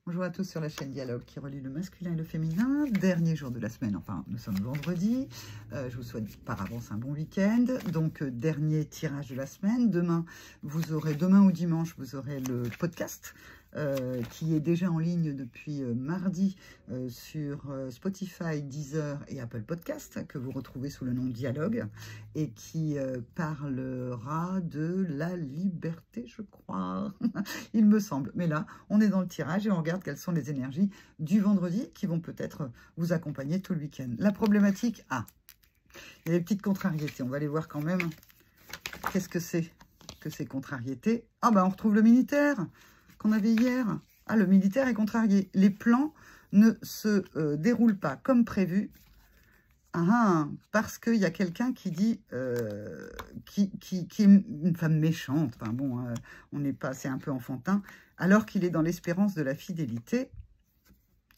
Bonjour à tous sur la chaîne Dialogue qui relie le masculin et le féminin. Dernier jour de la semaine, enfin nous sommes vendredi. Je vous souhaite par avance un bon week-end. Donc dernier tirage de la semaine. Demain ou dimanche, vous aurez le podcast qui est déjà en ligne depuis mardi sur Spotify, Deezer et Apple Podcast, que vous retrouvez sous le nom Dialogue, et qui parlera de la liberté, je crois, il me semble. Mais là, on est dans le tirage et on regarde quelles sont les énergies du vendredi qui vont peut-être vous accompagner tout le week-end. La problématique, il y a des petites contrariétés. On va aller voir quand même qu'est-ce que c'est que ces contrariétés. On retrouve le militaire qu'on avait hier. Le militaire est contrarié. Les plans ne se déroulent pas comme prévu. Parce qu'il y a quelqu'un qui dit qui est une femme méchante. Enfin bon, on n'est pas, c'est un peu enfantin, alors qu'il est dans l'espérance de la fidélité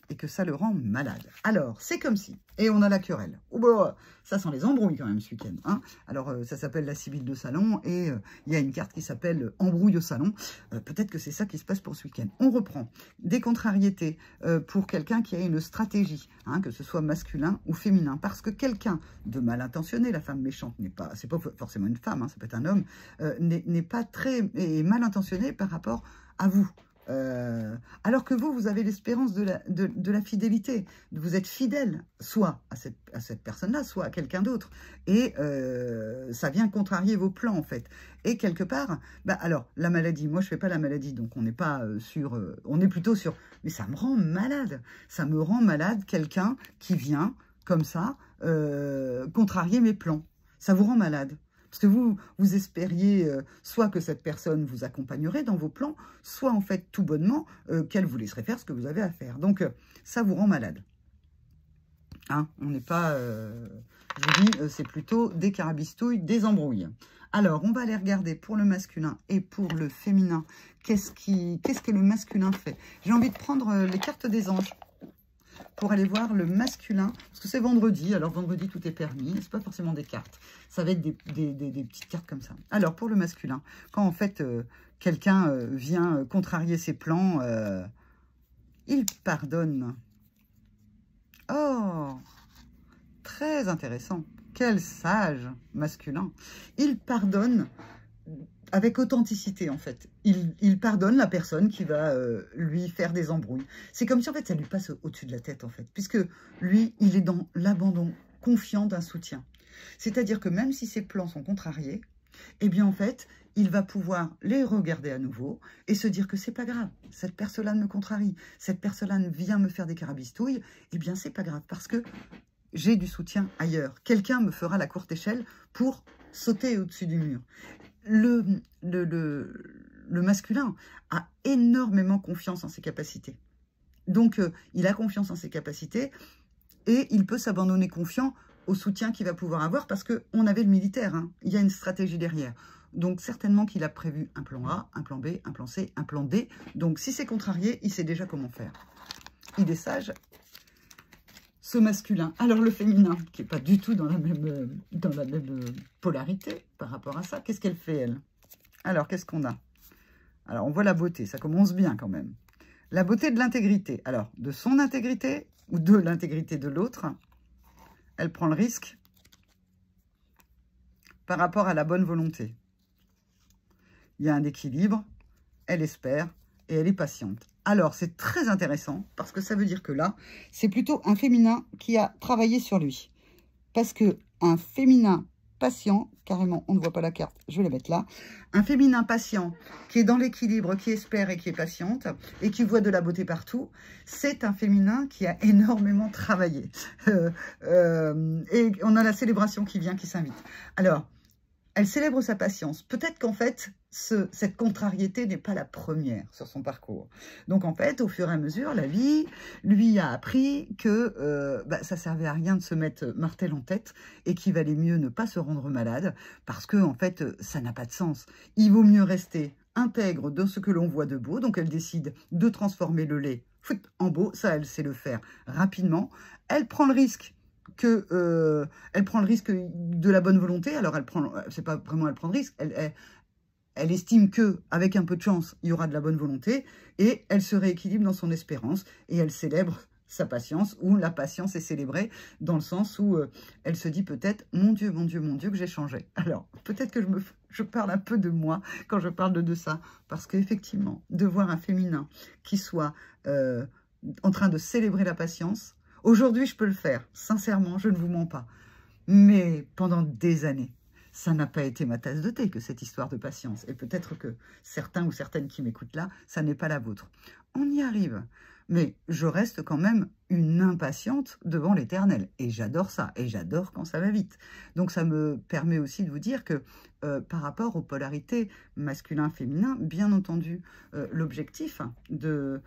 et que ça le rend malade. Alors, c'est comme si, et on a la querelle. Ça sent les embrouilles quand même ce week-end. Alors, ça s'appelle la Sibylle de Salon et il y a une carte qui s'appelle Embrouille au salon. Peut-être que c'est ça qui se passe pour ce week-end. On reprend des contrariétés pour quelqu'un qui a une stratégie, que ce soit masculin ou féminin. Parce que quelqu'un de mal intentionné, la femme méchante c'est pas forcément une femme, ça peut être un homme, n'est pas très mal intentionné par rapport à vous. Alors que vous avez l'espérance de la fidélité. Vous êtes fidèle, soit à cette personne-là, soit à quelqu'un d'autre. Et ça vient contrarier vos plans, en fait. Et quelque part, alors, la maladie, moi, je ne fais pas la maladie, donc on n'est pas sur... on est plutôt sur... Mais ça me rend malade. Ça me rend malade, quelqu'un qui vient, comme ça, contrarier mes plans. Ça vous rend malade. Parce que vous espériez soit que cette personne vous accompagnerait dans vos plans, soit en fait tout bonnement qu'elle vous laisserait faire ce que vous avez à faire. Donc ça vous rend malade. On n'est pas, je vous dis, c'est plutôt des carabistouilles, des embrouilles. Alors on va aller regarder pour le masculin et pour le féminin, qu'est-ce que le masculin fait. J'ai envie de prendre les cartes des anges pour aller voir le masculin, parce que c'est vendredi, alors vendredi tout est permis, c'est pas forcément des cartes, ça va être des petites cartes comme ça. Alors pour le masculin, quand en fait quelqu'un vient contrarier ses plans, il pardonne. Oh, très intéressant, quel sage masculin. Il pardonne avec authenticité, en fait. Il pardonne la personne qui va lui faire des embrouilles. C'est comme si, en fait, ça lui passe au-dessus de la tête, en fait. Puisque lui, il est dans l'abandon confiant d'un soutien. C'est-à-dire que même si ses plans sont contrariés, eh bien, en fait, il va pouvoir les regarder à nouveau et se dire que c'est pas grave. Cette personne-là me contrarie. Cette personne-là vient me faire des carabistouilles. Eh bien, c'est pas grave parce que j'ai du soutien ailleurs. Quelqu'un me fera la courte échelle pour sauter au-dessus du mur. Le masculin a énormément confiance en ses capacités. Donc, il a confiance en ses capacités et il peut s'abandonner confiant au soutien qu'il va pouvoir avoir parce qu'on avait le militaire. Il y a une stratégie derrière. Donc, certainement qu'il a prévu un plan A, un plan B, un plan C, un plan D. Donc, si c'est contrarié, il sait déjà comment faire. Il est sage. Ce masculin. Alors le féminin, qui n'est pas du tout dans la même polarité par rapport à ça, qu'est-ce qu'elle fait, elle? Alors, qu'est-ce qu'on a? Alors, on voit la beauté, ça commence bien quand même. La beauté de l'intégrité. Alors, de son intégrité ou de l'intégrité de l'autre, elle prend le risque par rapport à la bonne volonté. Il y a un équilibre, elle espère et elle est patiente. Alors, c'est très intéressant parce que ça veut dire que là, c'est plutôt un féminin qui a travaillé sur lui. Parce que un féminin patient, carrément, on ne voit pas la carte, je vais la mettre là. Un féminin patient qui est dans l'équilibre, qui espère et qui est patiente et qui voit de la beauté partout, c'est un féminin qui a énormément travaillé. Et on a la célébration qui vient, qui s'invite. Alors, elle célèbre sa patience. Peut-être qu'en fait, cette contrariété n'est pas la première sur son parcours. Donc en fait, au fur et à mesure, la vie lui a appris que ça servait à rien de se mettre martel en tête et qu'il valait mieux ne pas se rendre malade parce que en fait, ça n'a pas de sens. Il vaut mieux rester intègre de ce que l'on voit de beau. Donc elle décide de transformer le lait en beau. Ça, elle sait le faire rapidement. Elle prend le risque elle prend le risque de la bonne volonté. Alors, c'est pas vraiment elle prend le risque. elle estime que avec un peu de chance, il y aura de la bonne volonté, et elle se rééquilibre dans son espérance, et elle célèbre sa patience, ou la patience est célébrée, dans le sens où elle se dit peut-être, mon Dieu, mon Dieu, mon Dieu, que j'ai changé. Alors, peut-être que je parle un peu de moi quand je parle de ça, parce qu'effectivement, de voir un féminin qui soit en train de célébrer la patience, aujourd'hui, je peux le faire, sincèrement, je ne vous mens pas. Mais pendant des années, ça n'a pas été ma tasse de thé que cette histoire de patience. Et peut-être que certains ou certaines qui m'écoutent là, ça n'est pas la vôtre. On y arrive. Mais je reste quand même une impatiente devant l'éternel. Et j'adore ça. Et j'adore quand ça va vite. Donc ça me permet aussi de vous dire que par rapport aux polarités masculin-féminin, bien entendu, l'objectif de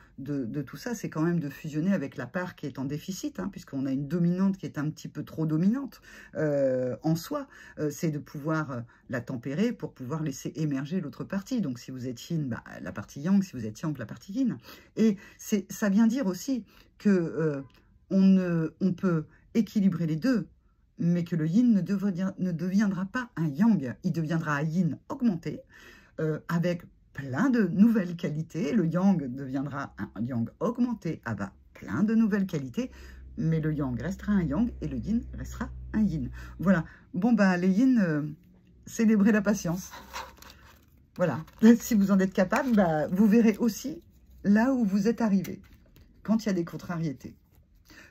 tout ça, c'est quand même de fusionner avec la part qui est en déficit, hein, puisqu'on a une dominante qui est un petit peu trop dominante en soi. C'est de pouvoir la tempérer pour pouvoir laisser émerger l'autre partie. Donc si vous êtes yin, bah, la partie yang, si vous êtes yang, la partie yin. Et ça vient dire aussi que on peut équilibrer les deux, mais que le yin ne deviendra pas un yang, il deviendra un yin augmenté, avec plein de nouvelles qualités. Le yang deviendra un yang augmenté, avec plein de nouvelles qualités, mais le yang restera un yang et le yin restera un yin. Voilà. Bon, bah, les yin, célébrez la patience. Voilà. Si vous en êtes capable, bah, vous verrez aussi là où vous êtes arrivé, quand il y a des contrariétés.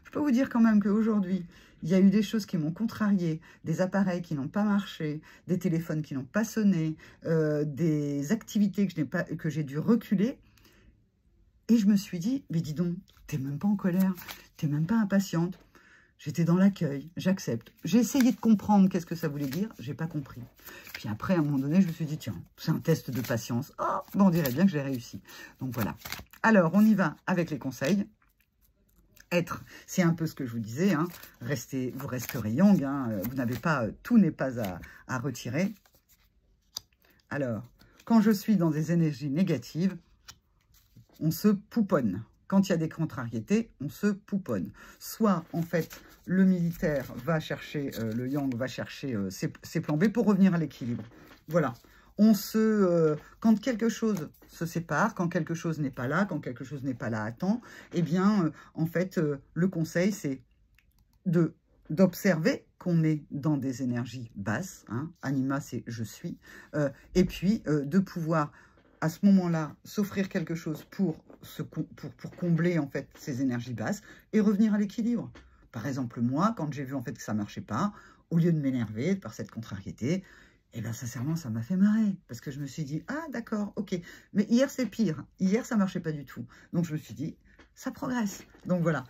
Je peux vous dire quand même qu'aujourd'hui, il y a eu des choses qui m'ont contrarié, des appareils qui n'ont pas marché, des téléphones qui n'ont pas sonné, des activités que j'ai dû reculer. Et je me suis dit, mais dis donc, t'es même pas en colère, t'es même pas impatiente. J'étais dans l'accueil, j'accepte. J'ai essayé de comprendre qu'est-ce que ça voulait dire, j'ai pas compris. Puis après, à un moment donné, je me suis dit, tiens, c'est un test de patience. Oh, bon, on dirait bien que j'ai réussi. Donc voilà. Alors, on y va avec les conseils. Être, c'est un peu ce que je vous disais, hein. Vous resterez yang, hein. Vous n'avez pas, tout n'est pas à retirer. Alors, quand je suis dans des énergies négatives, on se pouponne. Quand il y a des contrariétés, on se pouponne. Soit, en fait, le militaire va chercher, le yang va chercher ses plans B pour revenir à l'équilibre. Voilà. Quand quelque chose se sépare, quand quelque chose n'est pas là, quand quelque chose n'est pas là à temps, eh bien, en fait, le conseil, c'est d'observer qu'on est dans des énergies basses. Hein. Anima, c'est « je suis ». Et puis, de pouvoir, à ce moment-là, s'offrir quelque chose pour combler, en fait, ces énergies basses et revenir à l'équilibre. Par exemple, moi, quand j'ai vu, en fait, que ça ne marchait pas, au lieu de m'énerver par cette contrariété, et bien, sincèrement, ça m'a fait marrer. Parce que je me suis dit, ah, d'accord, ok. Mais hier, c'est pire. Hier, ça ne marchait pas du tout. Donc, je me suis dit, ça progresse. Donc, voilà.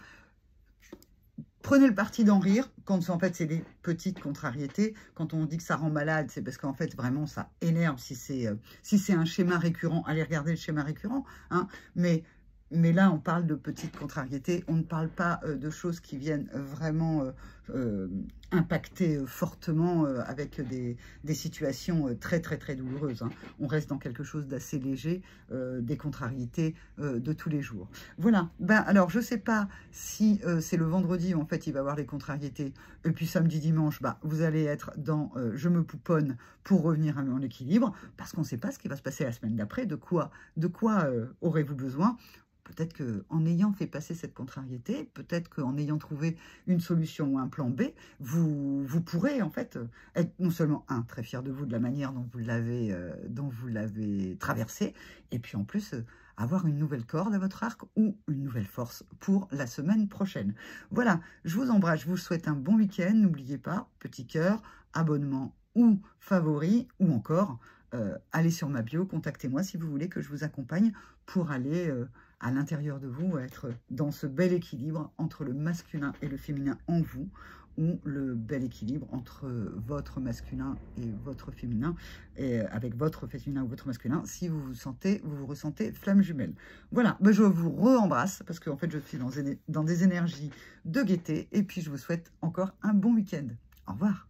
Prenez le parti d'en rire. Quand, en fait, c'est des petites contrariétés. Quand on dit que ça rend malade, c'est parce qu'en fait, vraiment, ça énerve. Si c'est un schéma récurrent, allez regarder le schéma récurrent. Hein. Mais là, on parle de petites contrariétés. On ne parle pas de choses qui viennent vraiment impacter fortement avec des situations très, très, très douloureuses. Hein. On reste dans quelque chose d'assez léger, des contrariétés de tous les jours. Voilà. Ben, alors, je ne sais pas si c'est le vendredi où, en fait, il va y avoir les contrariétés. Et puis, samedi, dimanche, bah, vous allez être dans je me pouponne pour revenir en équilibre. Parce qu'on ne sait pas ce qui va se passer la semaine d'après. De quoi aurez-vous besoin ? Peut-être qu'en ayant fait passer cette contrariété, peut-être qu'en ayant trouvé une solution ou un plan B, vous pourrez en fait être non seulement, très fier de vous de la manière dont vous l'avez traversé, et puis en plus avoir une nouvelle corde à votre arc ou une nouvelle force pour la semaine prochaine. Voilà, je vous embrasse, je vous souhaite un bon week-end. N'oubliez pas, petit cœur, abonnement ou favori, ou encore, allez sur ma bio, contactez-moi si vous voulez que je vous accompagne pour aller à l'intérieur de vous, être dans ce bel équilibre entre le masculin et le féminin en vous, ou le bel équilibre entre votre masculin et votre féminin, et avec votre féminin ou votre masculin, si vous vous ressentez flamme jumelle. Voilà, ben je vous re-embrasse, parce qu'en fait, je suis dans des énergies de gaieté, et puis je vous souhaite encore un bon week-end. Au revoir.